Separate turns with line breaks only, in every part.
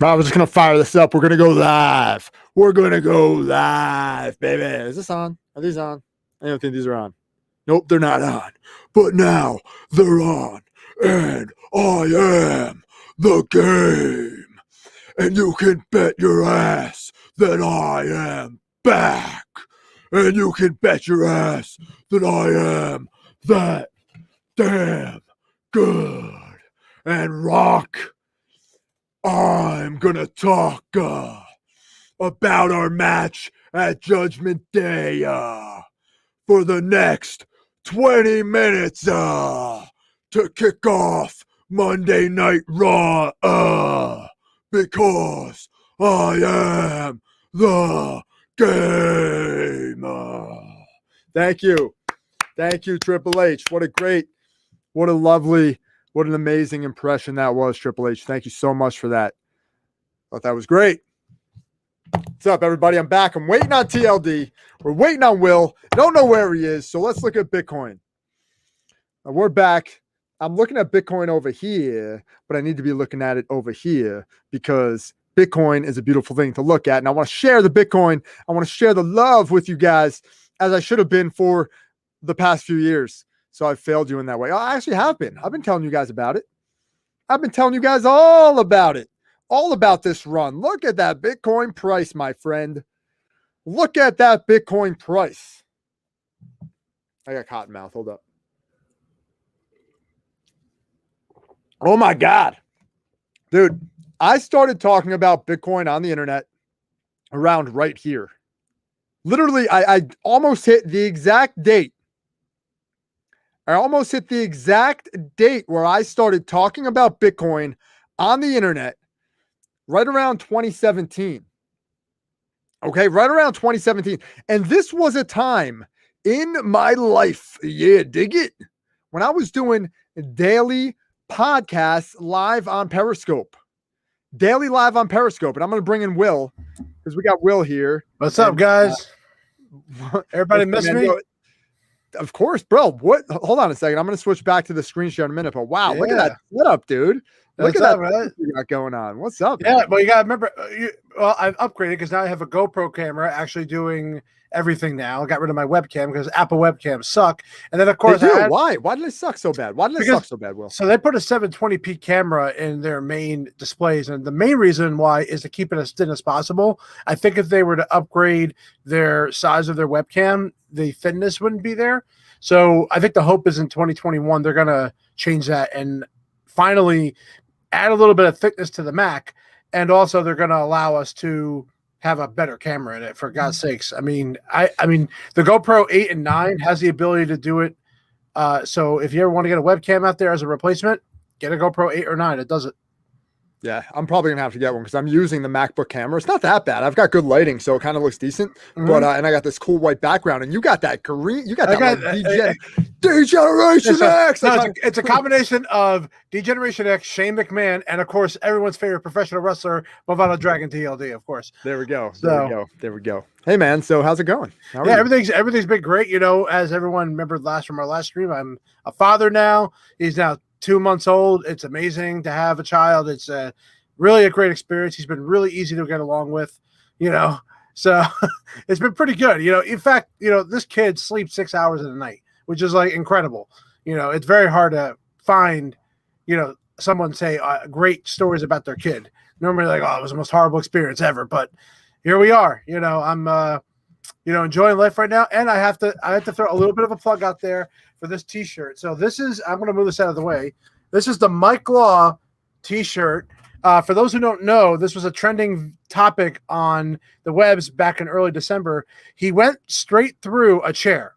I was just going to fire this up. We're going to go live. We're going to go live, baby. Is this on? Are these on? I don't think these are on. Nope, they're not on. But now they're on. And I am the game. And you can bet your ass that I am back. And you can bet your ass that I am that damn good. And Rock, I'm gonna talk about our match at Judgment Day for the next 20 minutes to kick off Monday Night Raw because I am the game. Thank you. Thank you, Triple H. What a lovely, what an amazing impression that was, Triple H. Thank you so much for that. Thought that was great. What's up, everybody? I'm back. I'm waiting on TLD. We're waiting on Will. Don't know where he is, so let's look at Bitcoin. Now, we're back. I'm looking at Bitcoin over here, but I need to be looking at it over here because Bitcoin is a beautiful thing to look at, and I want to share the Bitcoin. I want to share the love with you guys as I should have been for the past few years. So I failed you in that way. I actually have been. I've been telling you guys about it. I've been telling you guys all about it. All about this run. Look at that Bitcoin price, my friend. Look at that Bitcoin price. I got cotton mouth. Hold up. Oh my God. Dude, I started talking about Bitcoin on the internet around right here. Literally, I almost hit the exact date. I almost hit the exact date where I started talking about Bitcoin on the internet right around 2017. Okay, right around 2017. And this was a time in my life, yeah, dig it, when I was doing daily podcasts live on Periscope. Daily live on Periscope. And I'm going to bring in Will because we got Will here.
What's up, guys? Everybody miss me?
Of course, bro. What? Hold on a second. I'm going to switch back to the screen share in a minute. But wow, look at that setup, dude. Look at that
right?
you got going on. What's up?
Yeah, man? Well, you got to remember. I've upgraded because now I have a GoPro camera actually doing everything now. I got rid of my webcam because Apple webcams suck. And then, of course,
why? Why did it suck so bad? Why did it suck so bad, Will?
So they put a 720p camera in their main displays, and the main reason why is to keep it as thin as possible. I think if they were to upgrade their size of their webcam, the thinness wouldn't be there. So I think the hope is in 2021 they're going to change that and finally add a little bit of thickness to the Mac, and also they're going to allow us to have a better camera in it, for God's sakes. I mean, the GoPro 8 and 9 has the ability to do it. So if you ever want to get a webcam out there as a replacement, get a GoPro 8 or 9. It does it.
Yeah, I'm probably going to have to get one because I'm using the MacBook camera. It's not that bad. I've got good lighting, so it kind of looks decent. Mm-hmm. But and I got this cool white background, and you got that green. You got that Degeneration X.
It's a combination of Degeneration X, Shane McMahon, and of course everyone's favorite professional wrestler, Bovada Dragon TLD. Of course.
There we go. There we go. Hey man, so how's it going?
Everything's been great. You know, as everyone remembered from our last stream, I'm a father now. He's now 2 months old. It's amazing to have a child. It's really a great experience. He's been really easy to get along with, you know, so it's been pretty good. You know, in fact, you know, this kid sleeps 6 hours in a night, which is like incredible. You know, it's very hard to find, you know, someone say great stories about their kid. Normally like, oh, it was the most horrible experience ever. But here we are. You know, I'm, you know, enjoying life right now. And I have to throw a little bit of a plug out there for this t-shirt. So this is, I'm going to move this out of the way. This is the Mike Law t-shirt. For those who don't know, this was a trending topic on the webs back in early December. He went straight through a chair,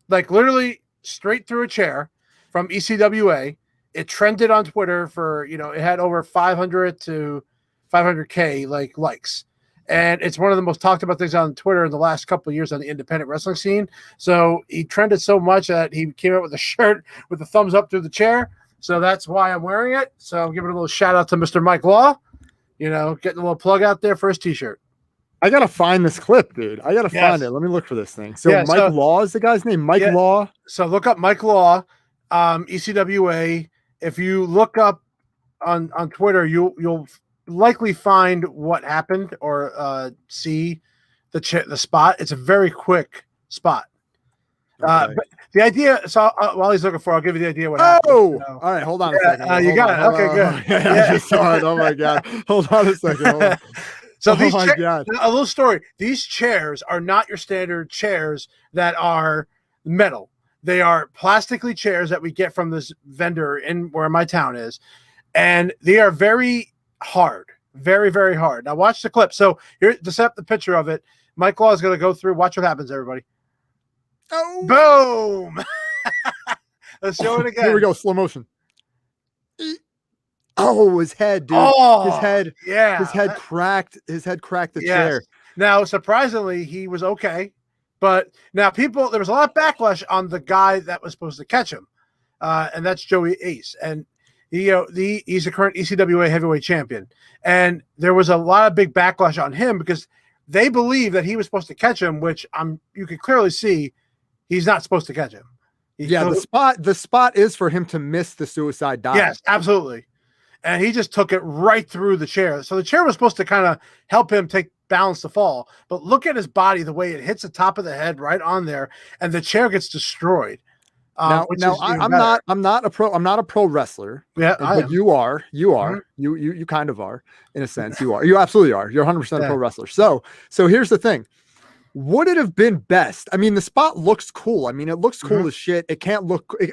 like literally straight through a chair from ECWA. It trended on Twitter for, you know, it had over 500 to 500K likes. And it's one of the most talked about things on Twitter in the last couple of years on the independent wrestling scene. So he trended so much that he came out with a shirt with the thumbs up through the chair. So that's why I'm wearing it. So I'm giving a little shout out to Mr. Mike Law, you know, getting a little plug out there for his t-shirt.
I got to find this clip, dude. I got to find it. Let me look for this thing. So Mike Law is the guy's name? Mike Law?
So look up Mike Law, ECWA. If you look up on Twitter, you'll likely find what happened or see the spot. It's a very quick spot.
Okay.
But the idea. So while he's looking for, I'll give you the idea what happened.
Oh, all right. Hold on a second.
You got it. Okay, good.
Yeah, I just saw it. Oh my god. Hold on a second. Hold on.
So
oh my god.
A little story. These chairs are not your standard chairs that are metal. They are plastically chairs that we get from this vendor in where my town is, and they are very hard, very, very hard. Now watch the clip. So here to set up the picture of it, Mike Law is going to go through. Watch what happens, everybody.
Oh,
boom! Let's show it again.
Here we go, slow motion. Oh, his head, dude.
Oh,
his head.
Yeah.
His head cracked. His head cracked the chair.
Now, surprisingly, he was okay. But now there was a lot of backlash on the guy that was supposed to catch him. And that's Joey Ace. And he's a current ECWA heavyweight champion. And there was a lot of big backlash on him because they believe that he was supposed to catch him, which you can clearly see he's not supposed to catch him.
The spot is for him to miss the suicide dive.
Yes, absolutely. And he just took it right through the chair. So the chair was supposed to kind of help him take balance to fall. But look at his body, the way it hits the top of the head right on there, and the chair gets destroyed.
I'm not a pro wrestler.
Yeah,
but you are. Mm-hmm. You kind of are in a sense. You are. You absolutely are. You're 100% a pro wrestler. So here's the thing. Would it have been best? I mean, the spot looks cool. I mean, it looks cool as shit. It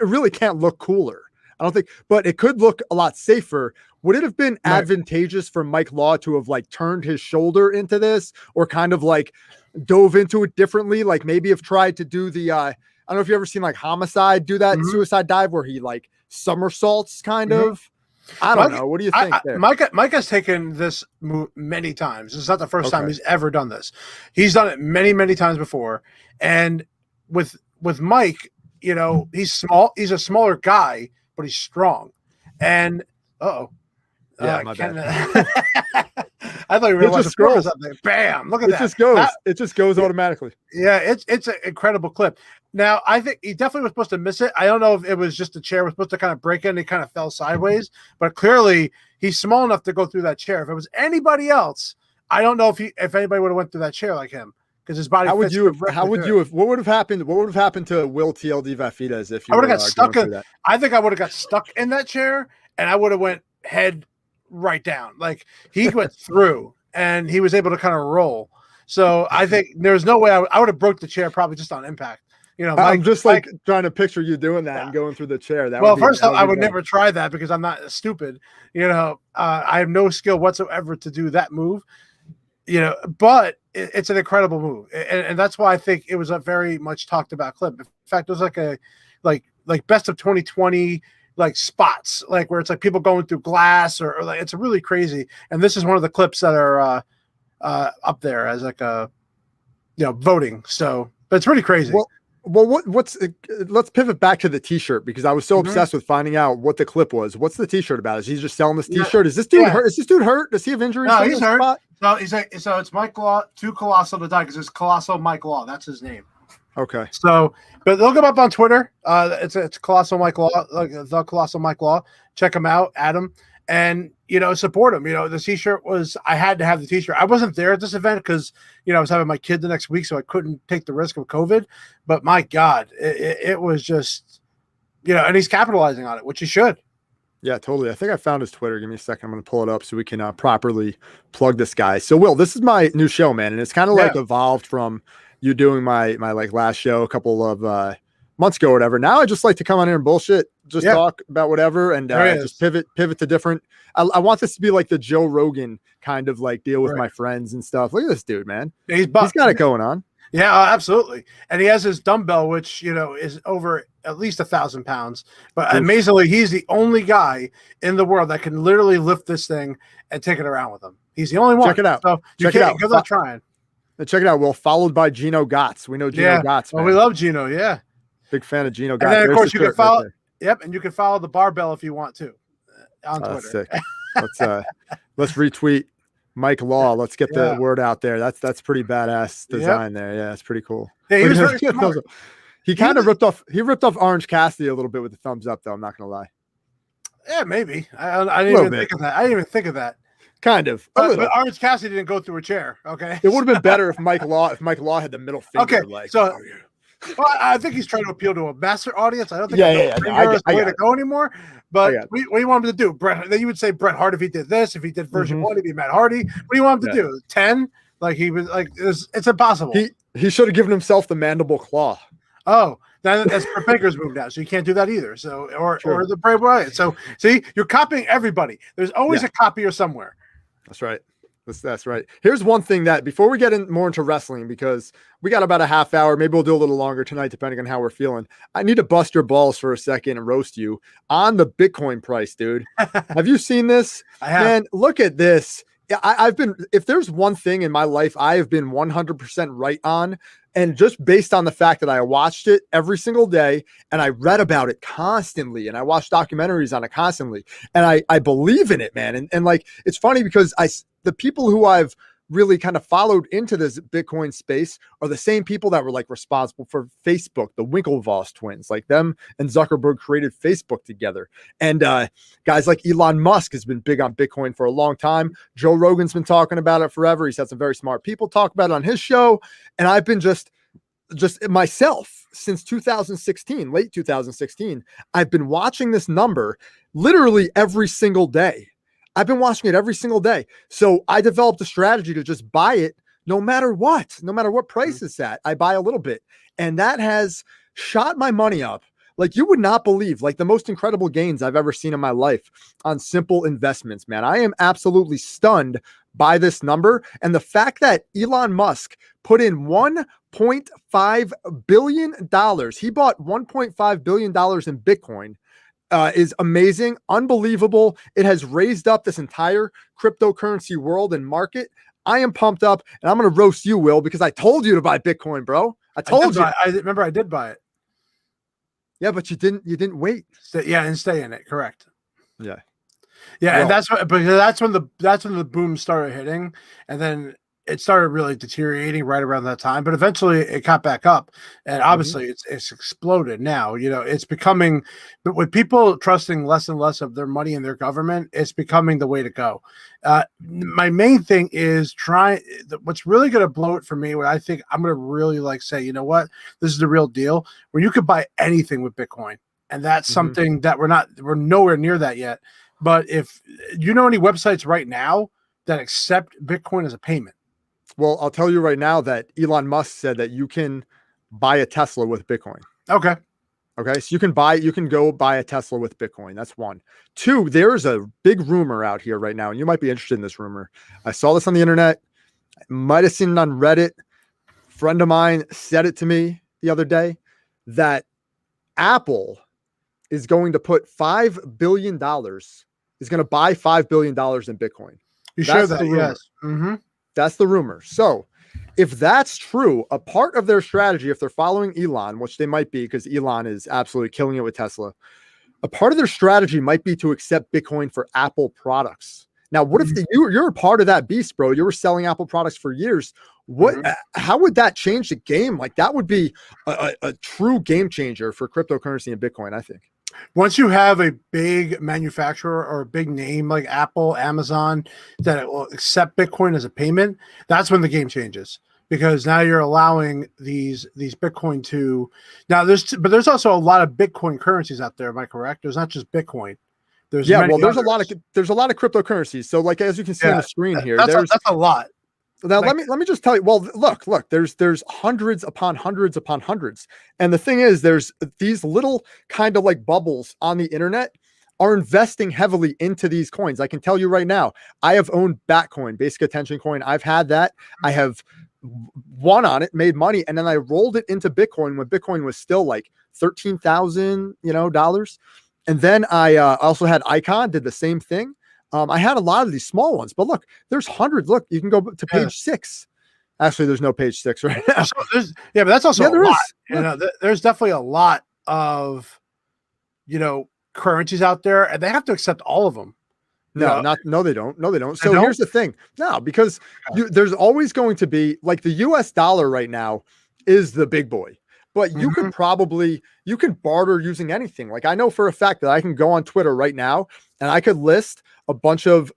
really can't look cooler. I don't think, but it could look a lot safer. Would it have been advantageous for Mike Law to have like turned his shoulder into this or kind of like dove into it differently? Like maybe have tried to do the, I don't know if you ever seen like Homicide do that suicide dive where he like somersaults kind of. I don't know. What do you think there?
Mike has taken this move many times. This is not the first time he's ever done this. He's done it many, many times before. And with Mike, he's small. He's a smaller guy, but he's strong. And my bad. I thought you were watching or something. Bam! Look at that.
It just goes automatically.
Yeah, it's an incredible clip. Now, I think he definitely was supposed to miss it. I don't know if it was just the chair was supposed to kind of break in and he kind of fell sideways, but clearly he's small enough to go through that chair. If it was anybody else, I don't know if anybody would have went through that chair like him because his body.
What would have happened? What would have happened to Will TLD Vafides if you?
I would have got stuck in. I think I would have got stuck in that chair, and I would have went head right down. Like he went through, and he was able to kind of roll. So I think there's no way I would have broke the chair probably just on impact.
I'm just trying to picture you doing that and going through the chair.
First off, I would never try that because I'm not stupid. I have no skill whatsoever to do that move. But it's an incredible move, and that's why I think it was a very much talked about clip. In fact, it was like a like best of 2020 like spots, like where it's like people going through glass or like it's really crazy. And this is one of the clips that are up there as like a voting. So, but it's pretty crazy.
Well, let's pivot back to the t-shirt because I was so obsessed with finding out what the clip was. What's the t-shirt about? Is he just selling this t-shirt? Is this dude hurt? Is this dude hurt? Does he have injuries?
No, he's hurt. No, so it's Mike Law, too colossal to die because it's Colossal Mike Law. That's his name.
Okay.
So, but look him up on Twitter. It's Colossal Mike Law, the Colossal Mike Law. Check him out, Adam, and support him. The t-shirt I had to have the t-shirt. I wasn't there at this event because I was having my kid the next week, so I couldn't take the risk of COVID. But my God, it was just and he's capitalizing on it, which he should.
Yeah, totally. I think I found his Twitter. Give me a second. I'm going to pull it up so we can properly plug this guy. So, Will, this is my new show, man, and it's kind of like evolved from you doing my like last show a couple of months ago or whatever. Now I just like to come on here and bullshit, just talk about whatever and just pivot to different. I want this to be like the Joe Rogan kind of like deal with my friends and stuff. Look at this dude, man. He's got it going on.
Yeah, absolutely. And he has his dumbbell, which, is over at least 1,000 pounds. But amazingly, he's the only guy in the world that can literally lift this thing and take it around with him. He's the only one.
Check it out.
So check it out. Good luck trying.
Check it out. Well, followed by Gino Gotts. We know Gino Gotts.
Well, we love Gino. Yeah.
Big fan of Gino Gotts.
And then, of course, you can follow. Yep. And you can follow the barbell if you want to on Twitter.
That's sick. Let's retweet Mike Law. Let's get the word out there. That's pretty badass design there. Yeah, it's pretty cool.
Yeah, he was very smart.
He kind of ripped off Orange Cassidy a little bit with the thumbs up, though. I'm not gonna lie.
Yeah, maybe. I didn't even think of that.
kind of a little.
But Orange Cassidy didn't go through a chair. Okay.
It would have been better if Mike Law had the middle finger.
Okay,
Like,
so
oh, yeah.
well, I think he's trying to appeal to a master audience. I don't think
No,
is the way to go anymore. But what do you want him to do? Then you would say Bret Hart if he did this. If he did version 1, he'd be Matt Hardy. What do you want him to do? 10? Like he was like it's impossible.
He should have given himself the mandible claw.
Oh, that's Britt Baker's move now, so you can't do that either. So or the Bray Wyatt. So see, you're copying everybody. There's always a copier somewhere.
That's right. That's right. Here's one thing that before we get more into wrestling, because we got about a half hour, maybe we'll do a little longer tonight, depending on how we're feeling. I need to bust your balls for a second and roast you on the Bitcoin price, dude. Have you seen this?
I have.
Man, look at this. I've been, if there's one thing in my life I have been 100% right on, and just based on the fact that I watched it every single day and I read about it constantly and I watched documentaries on it constantly, and I believe in it, man. And like, it's funny because the people who I've really kind of followed into this Bitcoin space are the same people that were like responsible for Facebook, the Winklevoss twins, like them and Zuckerberg created Facebook together. And guys like Elon Musk has been big on Bitcoin for a long time. Joe Rogan's been talking about it forever. He's had some very smart people talk about it on his show. And I've been just myself since 2016, late 2016, I've been watching this number literally every single day. I've been watching it every single day. So I developed a strategy to just buy it no matter what price it's at. I buy a little bit, and that has shot my money up. Like you would not believe, like the most incredible gains I've ever seen in my life on simple investments, man. I am absolutely stunned by this number. And the fact that Elon Musk put in $1.5 billion, he bought $1.5 billion in Bitcoin, is amazing, unbelievable. It has raised up this entire cryptocurrency world and market. I am pumped up, and I'm going to roast you, Will, because I told you to buy Bitcoin, bro. I told you.
I remember I did buy it.
Yeah, but you didn't wait.
And stay in it. Correct.
Yeah.
Yeah. Well, and that's when the boom started hitting, and then it started really deteriorating right around that time, but eventually it got back up, and obviously it's exploded now. You know, it's becoming, but with people trusting less and less of their money in their government, it's becoming the way to go. My main thing is what's really going to blow it for me, what I think I'm going to really like say, you know what, this is the real deal, where you could buy anything with Bitcoin. And that's something that we're nowhere near that yet. But if you know any websites right now that accept Bitcoin as a payment.
Well, I'll tell you right now that Elon Musk said that you can buy a Tesla with Bitcoin.
Okay.
So you can go buy a Tesla with Bitcoin. That's one. Two, there's a big rumor out here right now, and you might be interested in this rumor. I saw this on the internet. I might have seen it on Reddit. A friend of mine said it to me the other day that Apple is going to put $5 billion, is going to buy $5 billion in Bitcoin.
You sure that? Yes. Mm-hmm.
That's the rumor. So if that's true, a part of their strategy, if they're following Elon, which they might be because Elon is absolutely killing it with Tesla, a part of their strategy might be to accept Bitcoin for Apple products. Now, what if you're a part of that beast, bro? You were selling Apple products for years. How would that change the game? Like that would be a true game changer for cryptocurrency and Bitcoin, I think.
Once you have a big manufacturer or a big name like Apple, Amazon, that will accept Bitcoin as a payment, that's when the game changes, because now you're allowing these Bitcoin to there's also a lot of Bitcoin currencies out there. Am I correct? There's not just Bitcoin. There's a lot of cryptocurrencies. So like as you can see on the screen here, that's a lot.
Now, let me just tell you, well, look, there's hundreds upon hundreds upon hundreds. And the thing is, there's these little kind of like bubbles on the internet are investing heavily into these coins. I can tell you right now, I have owned Batcoin, basic attention coin. I've had that. I have won on it, made money. And then I rolled it into Bitcoin when Bitcoin was still like $13,000, dollars. And then I also had Icon, did the same thing. I had a lot of these small ones, but look, there's hundreds. Look, you can go to page 6. Actually, there's no page 6 right now.
But that's also a lot. There's definitely a lot of, currencies out there, and they have to accept all of them.
No, they don't. So here's the thing. No, because there's always going to be like the US dollar right now is the big boy. But you could you can barter using anything. Like I know for a fact that I can go on Twitter right now and I could list a bunch of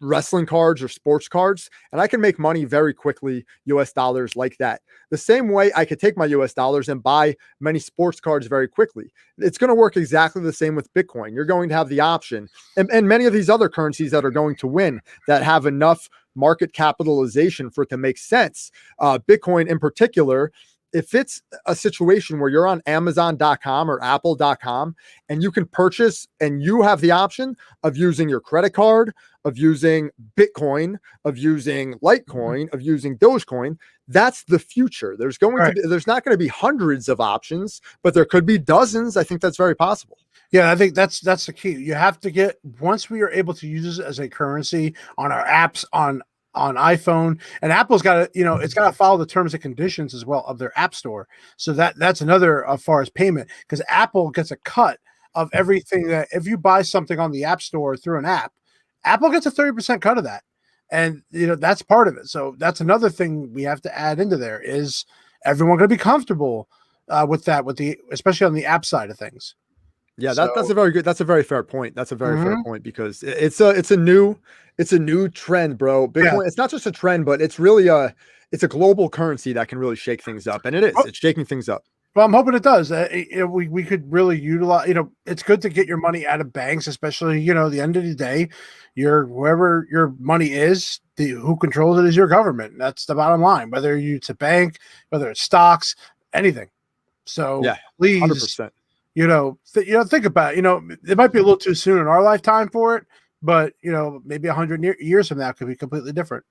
wrestling cards or sports cards, and I can make money very quickly, US dollars like that. The same way I could take my US dollars and buy many sports cards very quickly. It's going to work exactly the same with Bitcoin. You're going to have the option, and many of these other currencies that are going to win that have enough market capitalization for it to make sense. Bitcoin in particular, if it's a situation where you're on Amazon.com or Apple.com and you can purchase and you have the option of using your credit card, of using Bitcoin, of using Litecoin, of using Dogecoin, that's the future. There's not going to be hundreds of options, but there could be dozens. I think that's very possible.
Yeah, I think that's the key. You have to get, once we are able to use it as a currency on our apps on iPhone, and Apple's got to, it's got to follow the terms and conditions as well of their app store. So that's another as far as payment, because Apple gets a cut of everything that if you buy something on the app store through an app, Apple gets a 30% cut of that. And that's part of it. So that's another thing we have to add into there. Is everyone going to be comfortable with that, especially on the app side of things?
Yeah, that's a very fair point. That's a very fair point, because it's a new trend, bro. Bitcoin, it's not just a trend, but it's really it's a global currency that can really shake things up, and it's shaking things up.
Well, I'm hoping it does. We could really utilize. It's good to get your money out of banks, especially the end of the day, wherever your money is, who controls it is your government. That's the bottom line. Whether it's a bank, whether it's stocks, anything. So
yeah,
please,
100%.
Think about it. It might be a little too soon in our lifetime for it, but maybe 100 years from now it could be completely different.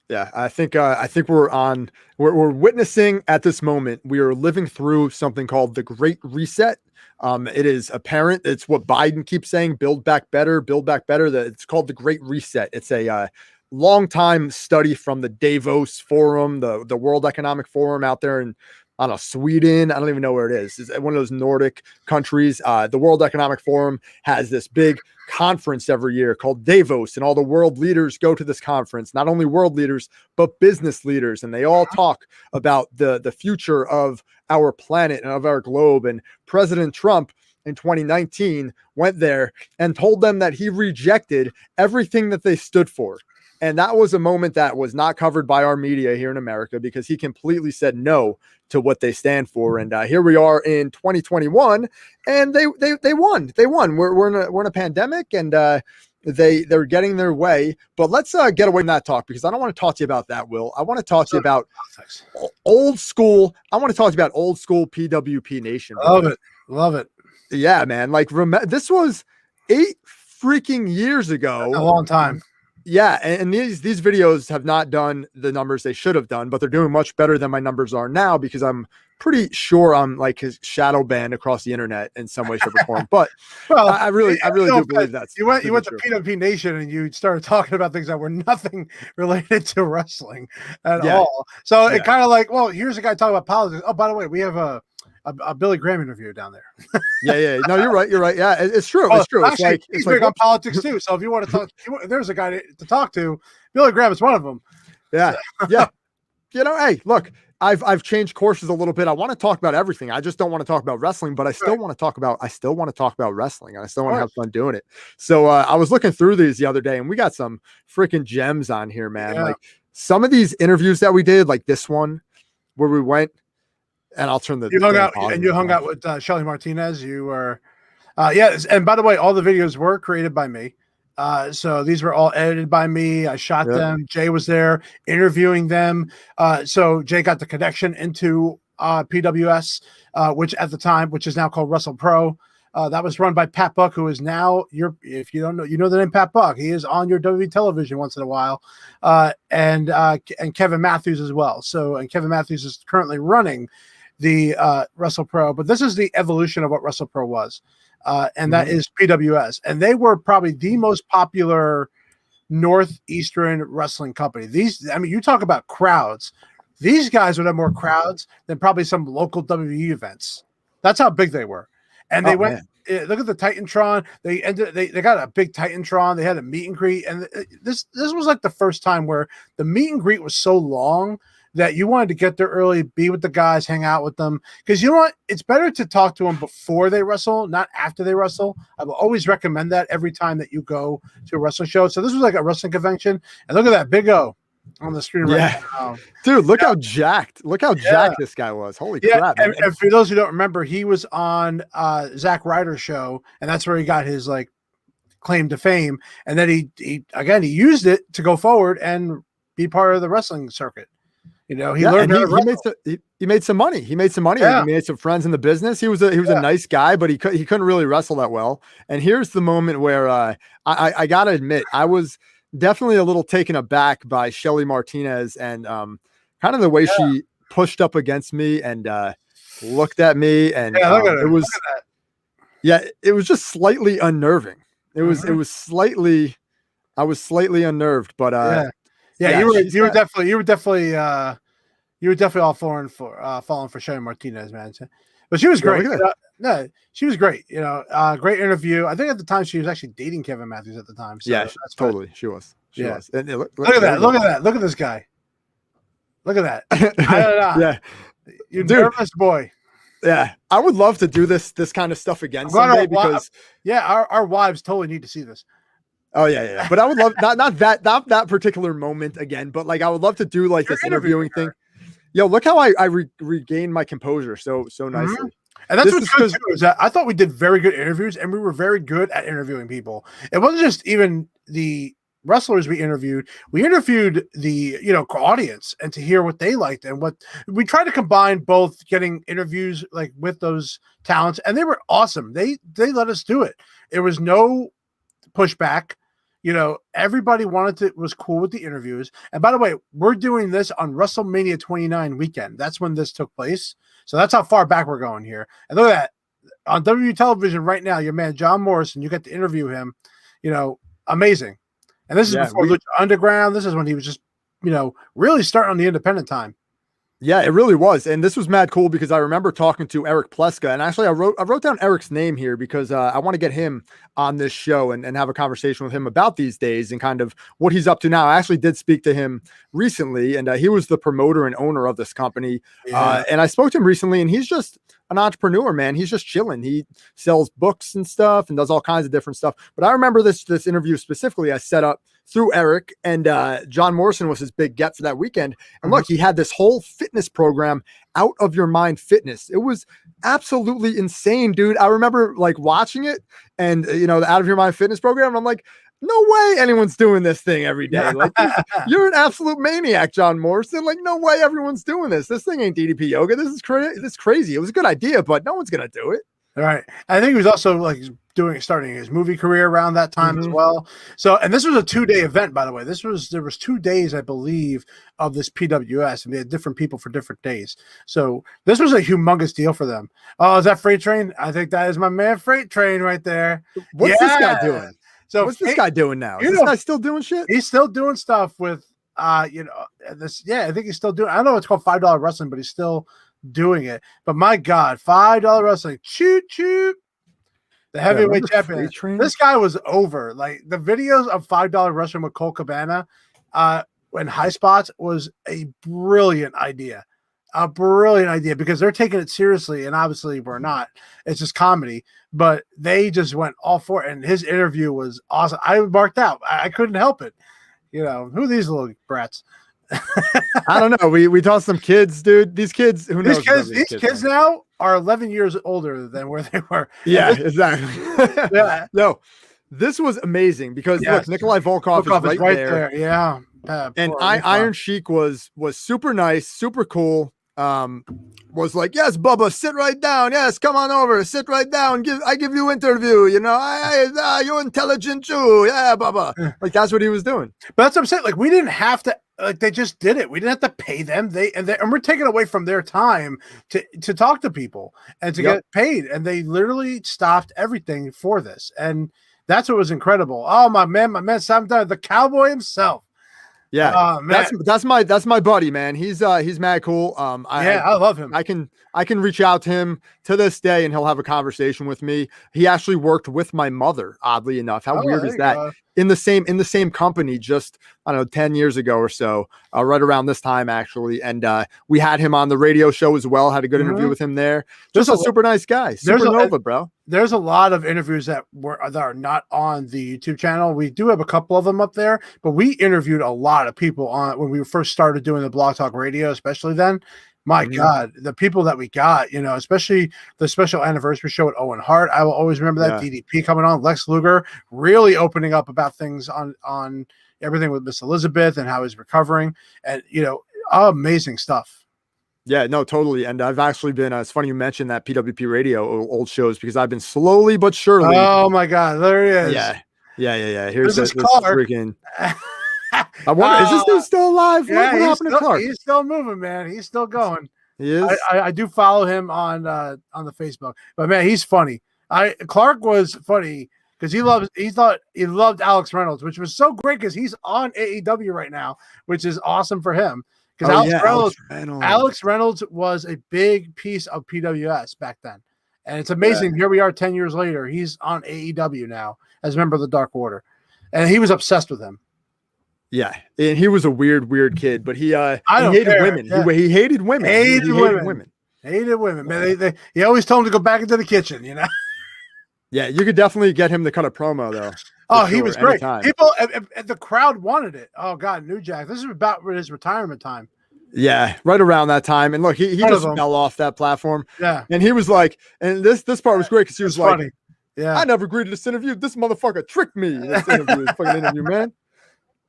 Yeah, I think we're witnessing at this moment. We are living through something called the Great Reset. It is apparent. It's what Biden keeps saying: build back better, build back better. That it's called the Great Reset. It's a long time study from the Davos Forum, the World Economic Forum out there in, I don't know, Sweden. I don't even know where it is. It's one of those Nordic countries. The World Economic Forum has this big conference every year called Davos, and all the world leaders go to this conference. Not only world leaders, but business leaders, and they all talk about the future of our planet and of our globe. And President Trump in 2019 went there and told them that he rejected everything that they stood for. And that was a moment that was not covered by our media here in America, because he completely said no to what they stand for. And here we are in 2021, and they won. They won. We're in a pandemic, and they're getting their way. But let's get away from that talk, because I don't want to talk to you about that, Will. I want to talk to you about old school. I want to talk to you about old school PWP Nation.
Love it.
Yeah, man. Like, this was 8 freaking years ago.
A long time.
Yeah, and these videos have not done the numbers they should have done, but they're doing much better than my numbers are now, because I'm pretty sure I'm like his shadow banned across the internet in some way, shape, or form. But well, I really do believe that's
you went to PWP Nation and you started talking about things that were nothing related to wrestling at all. So it kind of like, well, here's a guy talking about politics. Oh, by the way, we have a Billy Graham interview down there.
Yeah. No, you're right. Yeah, it's true. It's true.
Actually, he's big on politics too. So if you want to talk, there's a guy to talk to. Billy Graham is one of them.
Yeah. Hey, look, I've changed courses a little bit. I want to talk about everything. I just don't want to talk about wrestling, but I still want to talk about wrestling, and I still want to have fun doing it. So I was looking through these the other day, and we got some freaking gems on here, man. Yeah. Like some of these interviews that we did, like this one where we went. And I'll turn
you hung out with Shelly Martinez. You were, yes. And by the way, all the videos were created by me. So these were all edited by me. I shot them. Jay was there interviewing them. So Jay got the connection into PWS, which is now called Wrestle Pro. That was run by Pat Buck, who is now if you don't know, you know the name Pat Buck. He is on your WWE television once in a while, and Kevin Matthews as well. So, and Kevin Matthews is currently running the Wrestle Pro, but this is the evolution of what Wrestle Pro was, and that is PWS, and they were probably the most popular Northeastern wrestling company. You talk about crowds. These guys would have more crowds than probably some local WWE events. That's how big they were. And they went. Look at the Titantron. They got a big Titantron. They had a meet and greet, and this was like the first time where the meet and greet was so long that you wanted to get there early, be with the guys, hang out with them. Because you know what? It's better to talk to them before they wrestle, not after they wrestle. I will always recommend that every time that you go to a wrestling show. So this was like a wrestling convention. And look at that, Big O on the screen right now.
Dude, look how jacked this guy was. Holy crap.
And for those who don't remember, he was on Zack Ryder's show, and that's where he got his like claim to fame. And then he used it to go forward and be part of the wrestling circuit. You know, he learned
he made some money. He made some money.
Yeah.
He made some friends in the business. He was a nice guy, but he couldn't really wrestle that well. And here's the moment where I gotta admit, I was definitely a little taken aback by Shelly Martinez and kind of the way she pushed up against me and looked at me, and it was just slightly unnerving. It was slightly, I was slightly unnerved, but
you were definitely all falling for Shelly Martinez, man. But she was great. No, she was great. You know, great interview. I think at the time she was actually dating Kevin Matthews at the time. So
yeah, totally. She was. She was. And
look at that. Look at that. Look at this guy. Look at that. I don't know.
Yeah.
You nervous boy.
Yeah. I would love to do this kind of stuff again someday because
our wives totally need to see this.
Oh yeah. But I would love not that particular moment again, but like I would love to do like this interviewing thing. Yo, look how I regained my composure so nicely.
Mm-hmm. And that's what's good too, is that I thought we did very good interviews, and we were very good at interviewing people. It wasn't just even the wrestlers we interviewed the audience, and to hear what they liked and what we tried to combine, both getting interviews like with those talents, and they were awesome. They let us do it. There was no pushback. You know, everybody was cool with the interviews. And by the way, we're doing this on WrestleMania 29 weekend. That's when this took place. So that's how far back we're going here. And look at that. On WWE television right now, your man John Morrison, you get to interview him. You know, amazing. And this is before Lucha Underground. This is when he was just, really starting on the independent time.
Yeah, it really was. And this was mad cool because I remember talking to Eric Pleska, and actually I wrote down Eric's name here because I want to get him on this show and have a conversation with him about these days and kind of what he's up to now. I actually did speak to him recently, and he was the promoter and owner of this company. Yeah. And I spoke to him recently, and he's just an entrepreneur, man. He's just chilling. He sells books and stuff and does all kinds of different stuff. But I remember this interview specifically I set up through Eric, and John Morrison was his big get for that weekend. And look, he had this whole fitness program, Out of Your Mind Fitness. It was absolutely insane, dude. I remember like watching it and, the Out of Your Mind Fitness program. And I'm like, no way anyone's doing this thing every day. Like, you're an absolute maniac, John Morrison. Like, no way everyone's doing this. This thing ain't DDP yoga. This is crazy. It was a good idea, but no one's going to do it.
All right. I think he was also like starting his movie career around that time as well. So, and this was a 2-day event, by the way. There was 2 days, I believe, of this PWS, and they had different people for different days. So this was a humongous deal for them. Oh, is that Freight Train? I think that is my man Freight Train right there.
What's this guy doing? So what's this guy doing now? Is this guy still doing shit?
He's still doing stuff with this. Yeah, I think he's still doing. I don't know. It's called $5 wrestling, but he's still doing it. But my God, $5 wrestling, shoot. The heavyweight champion. This guy was over. Like the videos of $5 wrestling with Cole Cabana, when High Spots was a brilliant idea. Because they're taking it seriously, and obviously we're not. It's just comedy, but they just went all for it. And his interview was awesome. I marked out. I couldn't help it. Who are these little brats?
I don't know. We taught some kids, dude. These kids, who knows?
These kids now are 11 years older than where they were.
Yeah, exactly. Yeah. No, this was amazing because look, Nikolai Volkov is right there.
Yeah.
And Iron Sheik was super nice, super cool. Was like, yes, Bubba, sit right down. Yes, come on over, sit right down. I give you interview. You're intelligent too. Yeah, Bubba. Like that's what he was doing.
But that's what I'm saying. Like we didn't have to. Like they just did it. We didn't have to pay them. And we're taking away from their time to talk to people and to get paid. And they literally stopped everything for this. And that's what was incredible. Oh my man, Sam Dunn, the cowboy himself.
Yeah, that's my buddy, man. He's mad cool. I
love him.
I can reach out to him to this day, and he'll have a conversation with me. He actually worked with my mother, oddly enough. How weird is that? in the same company just, I don't know, 10 years ago or so, right around this time actually. And we had him on the radio show as well. Had a good interview with him there. Just a super nice guy. Supernova, bro.
There's a lot of interviews that are not on the YouTube channel. We do have a couple of them up there, but we interviewed a lot of people on when we first started doing the Blog Talk Radio, especially then. My God, the people that we got, you know, especially the special anniversary show with Owen Hart. I will always remember that. DDP coming on, Lex Luger really opening up about things on everything with Miss Elizabeth and how he's recovering, and you know, amazing stuff.
Yeah, no, totally. And I've actually been, it's funny you mentioned that PWP radio old shows, because I've been slowly but surely.
Oh my God, there he is.
Yeah. Here's
this Clark.
Freaking. I wonder, is this dude still alive?
Yeah,
what happened to Clark?
He's still moving, man. He's still going.
He is.
I do follow him on the Facebook, but man, he's funny. Clark was funny because he loved Alex Reynolds, which was so great because he's on AEW right now, which is awesome for him. Because Alex Reynolds was a big piece of PWS back then. And it's amazing. Yeah. Here we are 10 years later. He's on AEW now as a member of the Dark Order. And he was obsessed with him.
Yeah. And he was a weird kid, but he hated women. Yeah. He hated women.
Hated women. Man, he always told him to go back into the kitchen, you know?
Yeah, you could definitely get him to cut a promo, though.
Oh, he was great. People, the crowd wanted it. Oh, God, New Jack. This is about his retirement time.
Yeah, right around that time. And look, he just fell off that platform.
Yeah.
And he was like, and this part was great because he was like,
funny. Yeah,
I never agreed to this interview. This motherfucker tricked me. This fucking interview, man.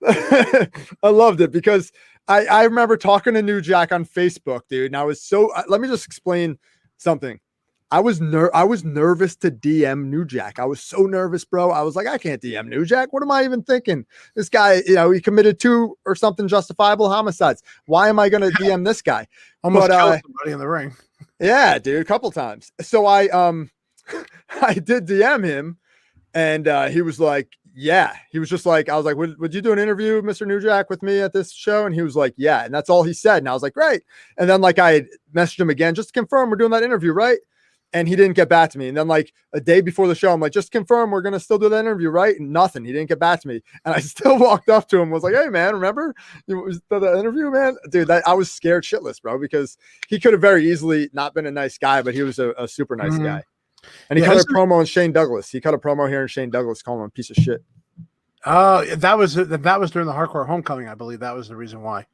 I loved it because I remember talking to New Jack on Facebook, dude. And I was so, let me just explain something. I was nervous to DM New Jack. I was so nervous, bro. I was like, I can't DM New Jack. What am I even thinking? This guy, you know, he committed 2 or something justifiable homicides. Why am I going to DM this guy?
Almost killed somebody in the ring.
Yeah, dude, a couple times. So I did DM him, and he was like, yeah. He was just like, I was like, would you do an interview, Mr. New Jack, with me at this show? And he was like, yeah. And that's all he said. And I was like, great. And then like I messaged him again just to confirm we're doing that interview, right? And he didn't get back to me. And then like a day before the show, I'm like, just confirm we're going to still do that interview, right? And nothing. He didn't get back to me. And I still walked up to him, was like, hey man, remember the interview, man? Dude, I was scared shitless, bro, because he could have very easily not been a nice guy, but he was a super nice guy. And he cut a promo on Shane Douglas. He cut a promo here in Shane Douglas calling him a piece of shit.
Oh, that was during the Hardcore Homecoming. I believe that was the reason why.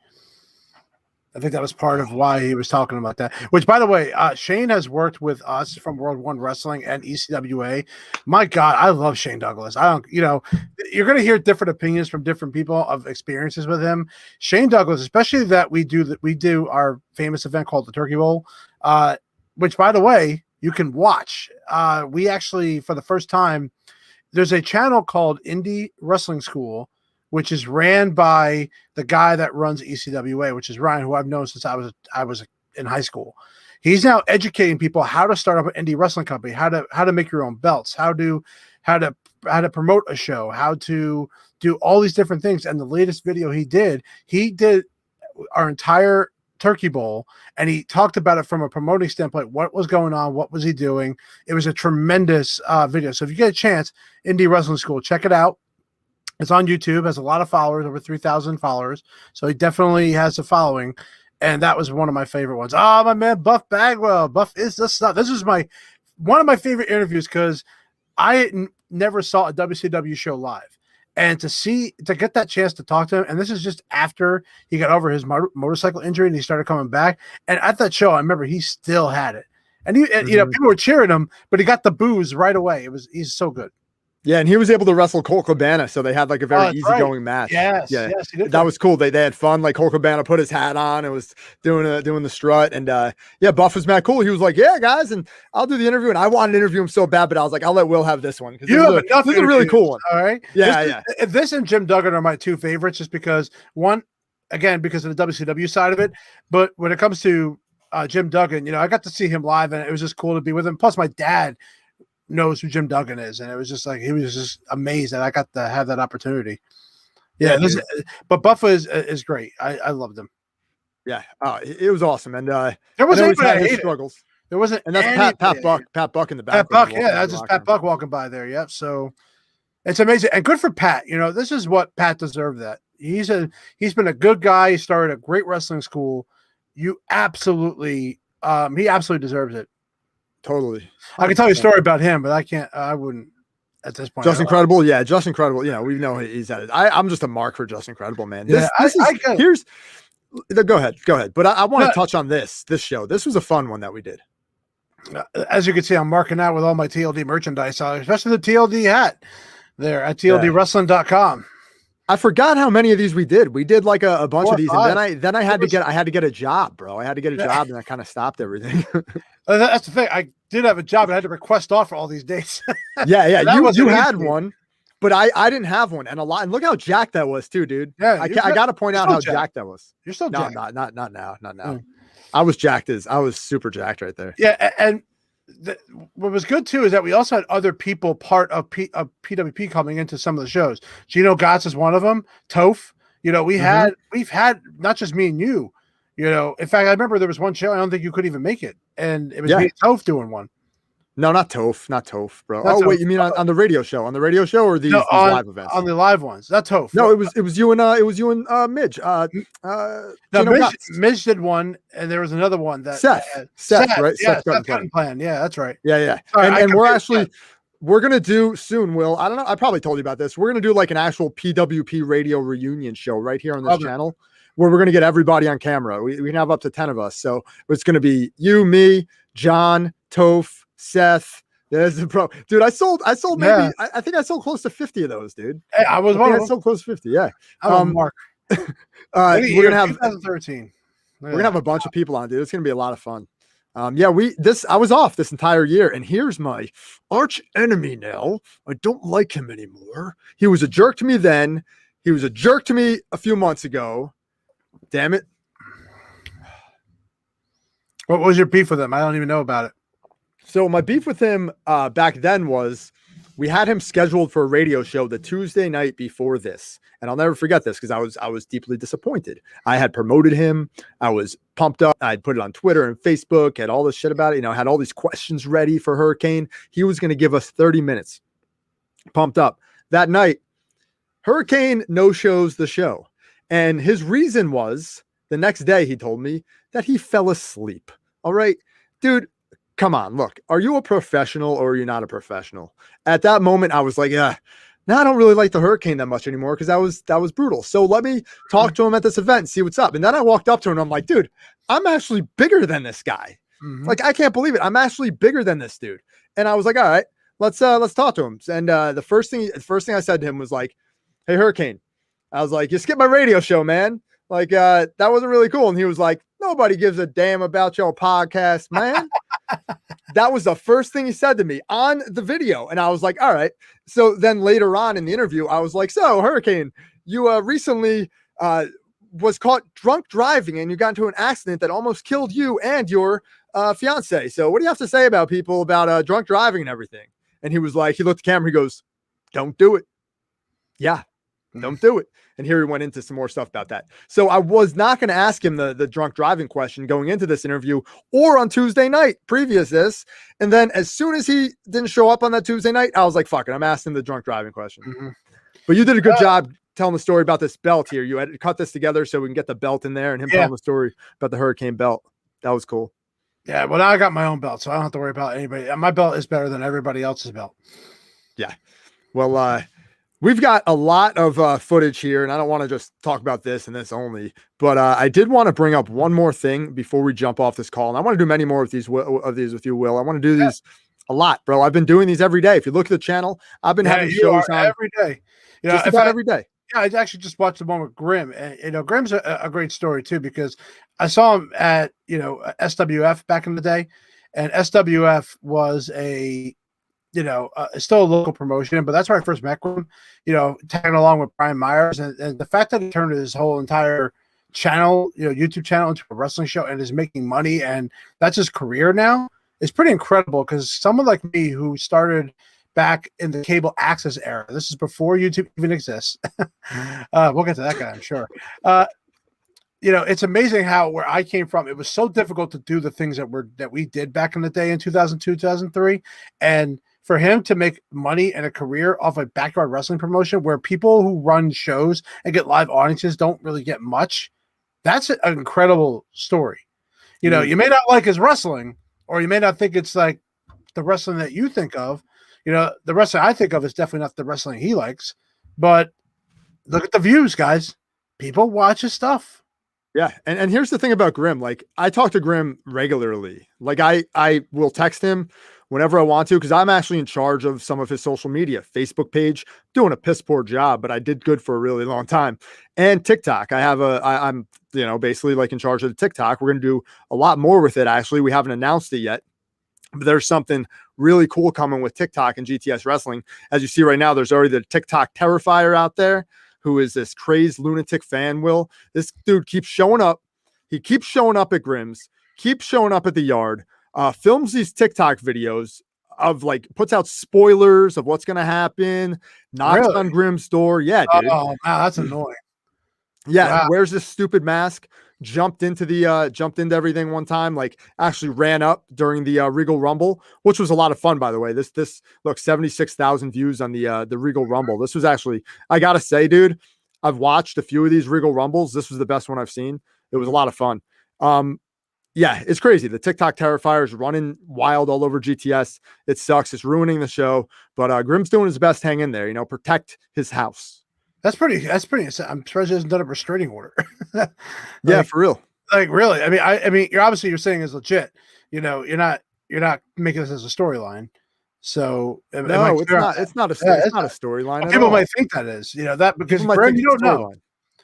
I think that was part of why he was talking about that. Which, by the way, Shane has worked with us from World One Wrestling and ECWA. My God, I love Shane Douglas. You're going to hear different opinions from different people of experiences with him. Shane Douglas, especially that we do our famous event called the Turkey Bowl, which, by the way, you can watch. We actually, for the first time, there's a channel called Indie Wrestling School, which is ran by the guy that runs ECWA, which is Ryan, who I've known since I was in high school. He's now educating people how to start up an indie wrestling company, how to make your own belts, how to promote a show, how to do all these different things. And the latest video he did our entire Turkey Bowl, and he talked about it from a promoting standpoint, what was going on, what was he doing. It was a tremendous video. So if you get a chance, Indie Wrestling School, check it out. It's on YouTube, has a lot of followers, over 3,000 followers. So he definitely has a following. And that was one of my favorite ones. Oh, my man, Buff Bagwell. Buff is the stuff. This is one of my favorite interviews because I never saw a WCW show live. And to get that chance to talk to him, and this is just after he got over his motorcycle injury and he started coming back. And at that show, I remember he still had it. And people were cheering him, but he got the boos right away. He's so good.
Yeah, and he was able to wrestle Colt Cabana, so they had like a very easygoing match.
Yes,
yeah,
yes, he did
that was cool. They had fun. Like Colt Cabana put his hat on and was doing the strut, and Buff was mad cool. He was like, "Yeah, guys, and I'll do the interview." And I wanted to interview him so bad, but I was like, "I'll let Will have this one because this is a really cool one."
All right,
yeah.
This and Jim Duggan are my 2 favorites, just because because of the WCW side of it, but when it comes to Jim Duggan, I got to see him live, and it was just cool to be with him. Plus, my dad knows who Jim Duggan is, and it was just like he was just amazed that I got to have that opportunity. But Buffa is great. I loved him.
Yeah, it was awesome, and
there wasn't any struggles. There wasn't,
and that's Pat Buck in the back.
Pat Buck, that's just Pat Buck walking by there. Yep. So, It's amazing and good for Pat. You know, this is what Pat deserved. That he's been a good guy. He started a great wrestling school. He absolutely deserves it.
Totally. 100%.
I can tell you a story about him, but I wouldn't at this point.
Just Incredible. Yeah, Just Incredible. You know, we know he's at it. I'm just a mark for Just Incredible, man. Go ahead. But I want to touch on this show. This was a fun one that we did.
As you can see, I'm marking out with all my TLD merchandise, especially the TLD hat there at tldwrestling.com.
I forgot how many of these we did. We did like a bunch of these, and then I had to get a job, bro. I had to get a job, and I kind of stopped everything.
That's the thing. I did have a job, and I had to request off for all these dates.
yeah. You had one, but I didn't have one, and a lot. And look how jacked that was, too, dude. Yeah, I got to point out how jacked that was.
You're still jacked.
Not now. I was jacked I was super jacked right there.
Yeah, and what was good too is that we also had other people part of PWP coming into some of the shows. Gino Gotts is one of them. Toph, you know, we've had not just me and you. You know, in fact, I remember there was one show I don't think you could even make it, and it was me and Toph doing one.
No, not Toph, bro. Not Toph. Wait, you mean on the radio show? On the radio show or these live events?
On the live ones. Not Toph.
No, it was you and Midge.
Midge did one, and there was another one that
Seth, right?
Yeah, Seth Cutting Plan. Yeah, that's right.
Yeah. Sorry, and we're gonna do soon, Will. I don't know. I probably told you about this. We're gonna do like an actual PWP radio reunion show right here on this channel, where we're gonna get everybody on camera. We can have up to 10 of us. So it's gonna be you, me, John, Toph, Seth. There's the pro, dude. I sold maybe. I think I sold close to 50 of those, dude.
Hey, I
sold close to 50. Yeah.
Mark.
We're gonna have
2013.
We're gonna have a bunch of people on, dude. It's gonna be a lot of fun. I was off this entire year, and here's my arch enemy now. I don't like him anymore. He was a jerk to me then. He was a jerk to me a few months ago. Damn it.
What was your beef with him? I don't even know about it.
So my beef with him back then was we had him scheduled for a radio show the Tuesday night before this. And I'll never forget this because I was deeply disappointed. I had promoted him. I was pumped up. I'd put it on Twitter and Facebook, had all this shit about it. You know, had all these questions ready for Hurricane. He was going to give us 30 minutes. Pumped up. That night, Hurricane no-shows the show. And his reason was, the next day he told me that he fell asleep. All right, dude. Come on, look, are you a professional or are you not a professional? At that moment, I was like, yeah, now I don't really like the Hurricane that much anymore because that was brutal. So let me talk to him at this event and see what's up. And then I walked up to him and I'm like, dude, I'm actually bigger than this guy. Mm-hmm. Like, I can't believe it. I'm actually bigger than this dude. And I was like, all right, let's talk to him. And the first thing I said to him was like, hey, Hurricane. I was like, you skipped my radio show, man. Like, that wasn't really cool. And he was like, nobody gives a damn about your podcast, man. That was the first thing he said to me on the video. And I was like, all right. So then later on in the interview, I was like, so Hurricane, you recently was caught drunk driving and you got into an accident that almost killed you and your fiance. So what do you have to say about people about drunk driving and everything? And he was like, he looked at the camera, he goes, don't do it. Yeah, don't do it. And here he went into some more stuff about that. So I was not going to ask him the drunk driving question going into this interview or on Tuesday night previous this. And then as soon as he didn't show up on that Tuesday night, I was like, fuck it. I'm asking the drunk driving question. Mm-hmm. But you did a good job telling the story about this belt here. You had cut this together so we can get the belt in there and him telling the story about the Hurricane belt. That was cool.
Yeah. Well, now I got my own belt, so I don't have to worry about anybody. My belt is better than everybody else's belt.
Yeah. Well, we've got a lot of footage here, and I don't want to just talk about this and this only, but I did want to bring up one more thing before we jump off this call. And I want to do many more of these with you, Will. I want to do these a lot, bro. I've been doing these every day. If you look at the channel, I've been having shows on
every day.
Just about every day.
Yeah, I actually just watched the one with Grim. And, you know, Grim's a great story too, because I saw him at, SWF back in the day, and SWF was still a local promotion, but that's where I first met him, tagging along with Brian Myers. And the fact that he turned his whole entire channel, YouTube channel into a wrestling show and is making money, and that's his career now, is pretty incredible. Because someone like me who started back in the cable access era, this is before YouTube even exists. We'll get to that guy, I'm sure. It's amazing how where I came from, it was so difficult to do the things that we did back in the day in 2002, 2003. And for him to make money and a career off a backyard wrestling promotion where people who run shows and get live audiences don't really get much. That's an incredible story. You know, you may not like his wrestling, or you may not think it's like the wrestling that you think of. You know, the wrestling I think of is definitely not the wrestling he likes. But look at the views, guys. People watch his stuff.
Yeah. And here's the thing about Grim. Like, I talk to Grim regularly. Like, I will text him whenever I want to, because I'm actually in charge of some of his social media, Facebook page, doing a piss poor job, but I did good for a really long time. And TikTok. I'm, you know, basically like in charge of the TikTok. We're going to do a lot more with it. Actually, we haven't announced it yet, but there's something really cool coming with TikTok and GTS wrestling. As you see right now, there's already the TikTok terrifier out there, who is this crazed lunatic fan. Will, this dude keeps showing up. He keeps showing up at Grimm's, keeps showing up at the yard, films these TikTok videos of like, puts out spoilers of what's going to happen, knocks on Grimm's door. Yeah, dude.
Oh, wow, that's annoying.
Yeah.
Wow.
Wears this stupid mask, jumped into everything one time, like actually ran up during the Regal Rumble, which was a lot of fun, by the way. This look, 76,000 views on the Regal Rumble. This was actually, I gotta say, dude, I've watched a few of these Regal Rumbles. This was the best one I've seen. It was a lot of fun. Yeah, it's crazy. The TikTok terrifier is running wild all over GTS. It sucks. It's ruining the show, but Grimm's doing his best. Hang in there, you know, protect his house.
That's pretty. I'm surprised he hasn't done a restraining order.
Yeah, for real.
Like, really? I mean, you're saying is legit. You know, you're not making this as a storyline. So
no, it's not a storyline.
People might think that is, you know, that because Grim, you don't know.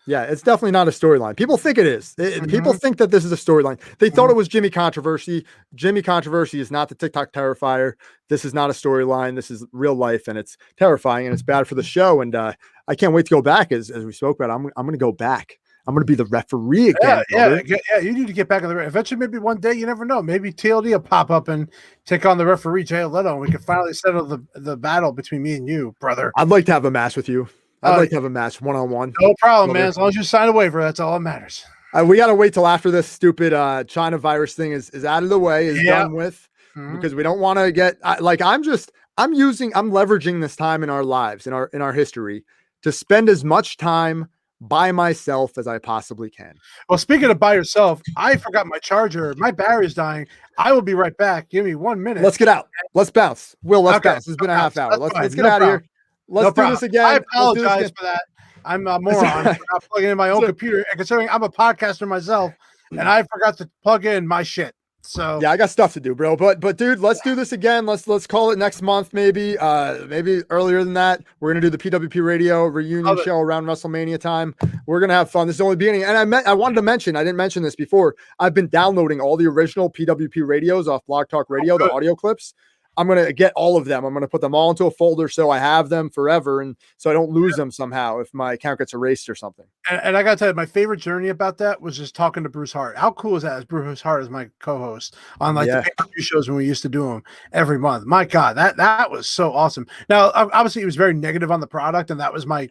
Yeah, it's definitely not a storyline. People think it is. People think that this is a storyline. They thought it was Jimmy Controversy. Jimmy Controversy is not the TikTok terrifier. This is not a storyline. This is real life, and it's terrifying, and it's bad for the show. And I can't wait to go back, as we spoke about. I'm going to go back. I'm going to be the referee again.
Yeah. You need to get back on the eventually. Maybe one day, you never know. Maybe TLD will pop up and take on the referee, Jay Leto, and we can finally settle the battle between me and you, brother.
I'd like to have a match with you. I'd like to have a match one-on-one.
No problem, man. As long as you sign a waiver, that's all that matters.
We got to wait till after this stupid China virus thing is out of the way, is done with, because we don't want to get I'm leveraging this time in our lives, in our history, to spend as much time by myself as I possibly can.
Well, speaking of by yourself, I forgot my charger. My battery's dying. I will be right back. Give me 1 minute.
Let's get out. Let's bounce. Let's bounce. It's been a half hour. Let's get out of here. Let's do this again.
I apologize for that. I'm a moron. I'm not plugging in my own computer. And considering I'm a podcaster myself, and I forgot to plug in my shit. So
yeah, I got stuff to do, bro. But dude, let's do this again. Let's call it next month, maybe earlier than that. We're gonna do the PWP Radio reunion show around WrestleMania time. We're gonna have fun. This is only the beginning. And I wanted to mention, I didn't mention this before. I've been downloading all the original PWP radios off Blog Talk Radio, the audio clips. I'm going to get all of them. I'm going to put them all into a folder so I have them forever, and so I don't lose them somehow if my account gets erased or something.
And I got to tell you, my favorite journey about that was just talking to Bruce Hart. How cool is that? As Bruce Hart is my co-host on the pay-per-view shows when we used to do them every month. My God, that was so awesome. Now, obviously, he was very negative on the product, and that was my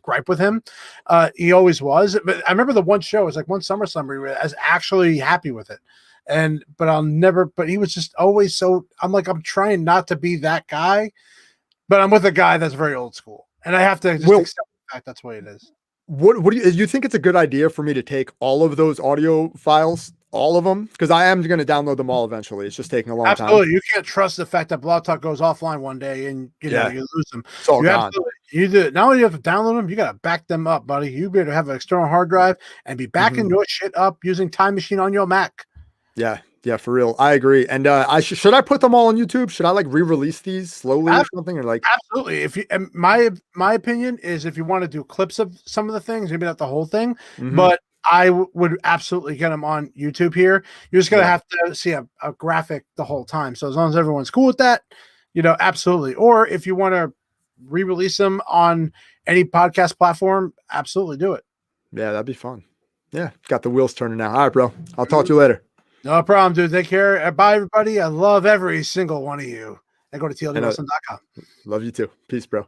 gripe with him. He always was. But I remember the one show, it was like one SummerSlam where I was actually happy with it. But he was just always so, I'm trying not to be that guy, but I'm with a guy that's very old school, and I have to just accept the fact that's the way it is.
What do you think it's a good idea for me to take all of those audio files, all of them? Because I am going to download them all eventually. It's just taking a long time.
Absolutely. You can't trust the fact that Blog Talk goes offline one day and you lose them.
It's all gone.
You do. Not only do you have to download them, you got to back them up, buddy. You better have an external hard drive and be backing your shit up using Time Machine on your Mac.
Yeah, for real. I agree. And should I put them all on YouTube? Should I re-release these slowly or something? Or
absolutely. If you, my opinion is, if you want to do clips of some of the things, maybe not the whole thing, but I would absolutely get them on YouTube here. You're just gonna have to see a graphic the whole time. So as long as everyone's cool with that, absolutely. Or if you want to re-release them on any podcast platform, absolutely do it.
Yeah, that'd be fun. Yeah, got the wheels turning now. All right, bro. I'll talk to you later.
No problem, dude. Take care. Bye, everybody. I love every single one of you. And go to TLDwrestling.com.
Love you too. Peace, bro.